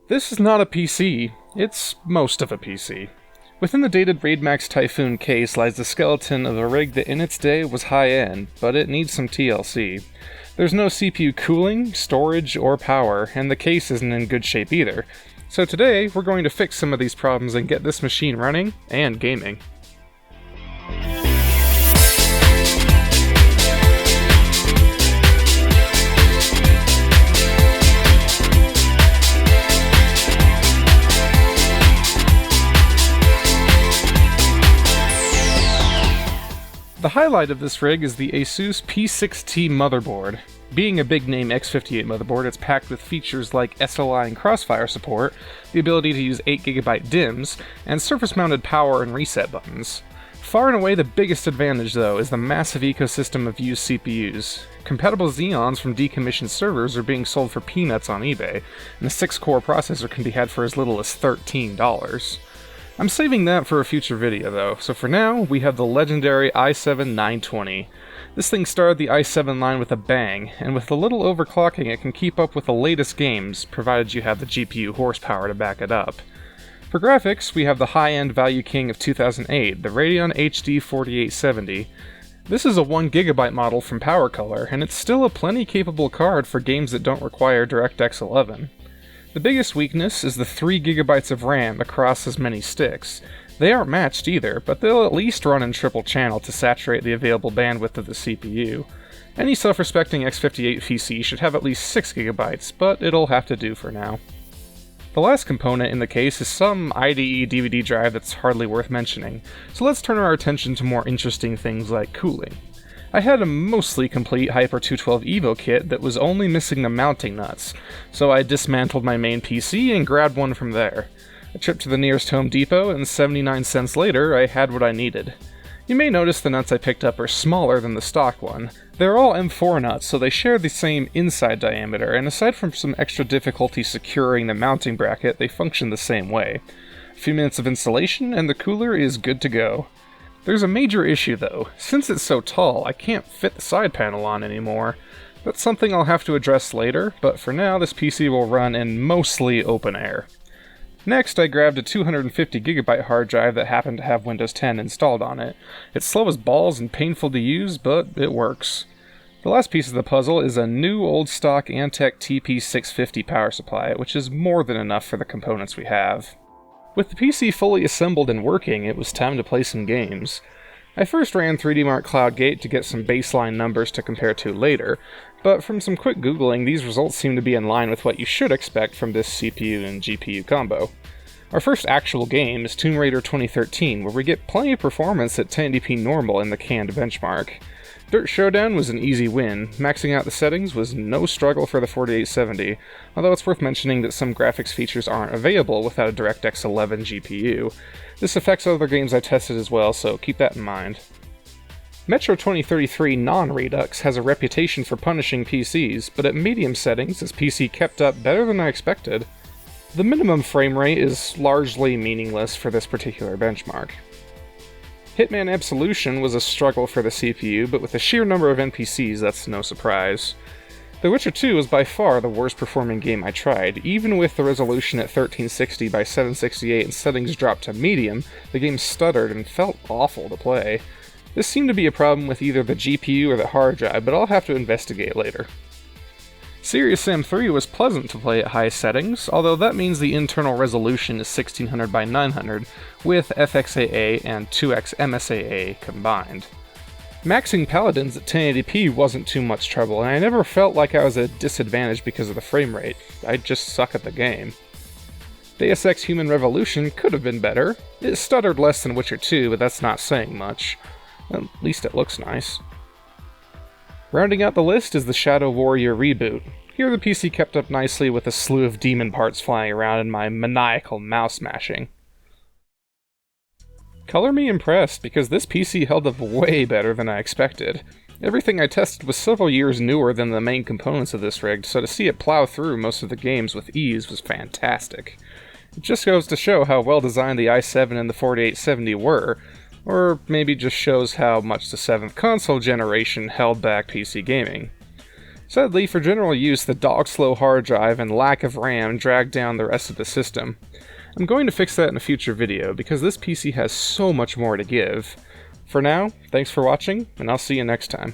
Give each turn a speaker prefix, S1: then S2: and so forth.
S1: This is not a PC, it's most of a PC. Within the dated Raidmax Typhoon case lies the skeleton of a rig that in its day was high-end, but it needs some TLC. There's no CPU cooling, storage, or power, and the case isn't in good shape either. So today, we're going to fix some of these problems and get this machine running, and gaming. The highlight of this rig is the Asus P6T motherboard. Being a big-name x58 motherboard, it's packed with features like SLI and crossfire support, the ability to use 8GB DIMMs, and surface-mounted power and reset buttons. Far and away the biggest advantage, though, is the massive ecosystem of used CPUs. Compatible Xeons from decommissioned servers are being sold for peanuts on eBay, and a 6-core processor can be had for as little as $13. I'm saving that for a future video though, so for now, we have the legendary i7-920. This thing started the i7 line with a bang, and with a little overclocking it can keep up with the latest games, provided you have the GPU horsepower to back it up. For graphics, we have the high-end value king of 2008, the Radeon HD 4870. This is a 1GB model from PowerColor, and it's still a plenty capable card for games that don't require DirectX 11. The biggest weakness is the 3GB of RAM across as many sticks. They aren't matched either, but they'll at least run in triple channel to saturate the available bandwidth of the CPU. Any self-respecting x58 PC should have at least 6GB, but it'll have to do for now. The last component in the case is some IDE DVD drive that's hardly worth mentioning, so let's turn our attention to more interesting things like cooling. I had a mostly complete Hyper 212 Evo kit that was only missing the mounting nuts, so I dismantled my main PC and grabbed one from there. A trip to the nearest Home Depot, and 79 cents later, I had what I needed. You may notice the nuts I picked up are smaller than the stock one. They're all M4 nuts, so they share the same inside diameter, and aside from some extra difficulty securing the mounting bracket, they function the same way. A few minutes of installation, and the cooler is good to go. There's a major issue though. Since it's so tall, I can't fit the side panel on anymore. That's something I'll have to address later, but for now this PC will run in mostly open air. Next, I grabbed a 250GB hard drive that happened to have Windows 10 installed on it. It's slow as balls and painful to use, but it works. The last piece of the puzzle is a new old stock Antec TP-650 power supply, which is more than enough for the components we have. With the PC fully assembled and working, it was time to play some games. I first ran 3D Mark CloudGate to get some baseline numbers to compare to later, but from some quick googling, these results seem to be in line with what you should expect from this CPU and GPU combo. Our first actual game is Tomb Raider 2013, where we get plenty of performance at 1080p normal in the canned benchmark. Dirt Showdown was an easy win. Maxing out the settings was no struggle for the 4870, although it's worth mentioning that some graphics features aren't available without a DirectX 11 GPU. This affects other games I tested as well, so keep that in mind. Metro 2033 Non-Redux has a reputation for punishing PCs, but at medium settings, this PC kept up better than I expected. The minimum frame rate is largely meaningless for this particular benchmark. Hitman Absolution was a struggle for the CPU, but with the sheer number of NPCs, that's no surprise. The Witcher 2 was by far the worst performing game I tried. Even with the resolution at 1360 by 768 and settings dropped to medium, the game stuttered and felt awful to play. This seemed to be a problem with either the GPU or the hard drive, but I'll have to investigate later. Serious Sam 3 was pleasant to play at high settings, although that means the internal resolution is 1600 by 900, with FXAA and 2x MSAA combined. Maxing Paladins at 1080p wasn't too much trouble, and I never felt like I was at a disadvantage because of the frame rate. I just suck at the game. Deus Ex Human Revolution could have been better. It stuttered less than Witcher 2, but that's not saying much. At least it looks nice. Rounding out the list is the Shadow Warrior reboot. Here the PC kept up nicely with a slew of demon parts flying around and my maniacal mouse mashing. Color me impressed, because this PC held up way better than I expected. Everything I tested was several years newer than the main components of this rig, so to see it plow through most of the games with ease was fantastic. It just goes to show how well designed the i7 and the 4870 were, or maybe just shows how much the 7th console generation held back PC gaming. Sadly, for general use, the dog-slow hard drive and lack of RAM drag down the rest of the system. I'm going to fix that in a future video, because this PC has so much more to give. For now, thanks for watching, and I'll see you next time.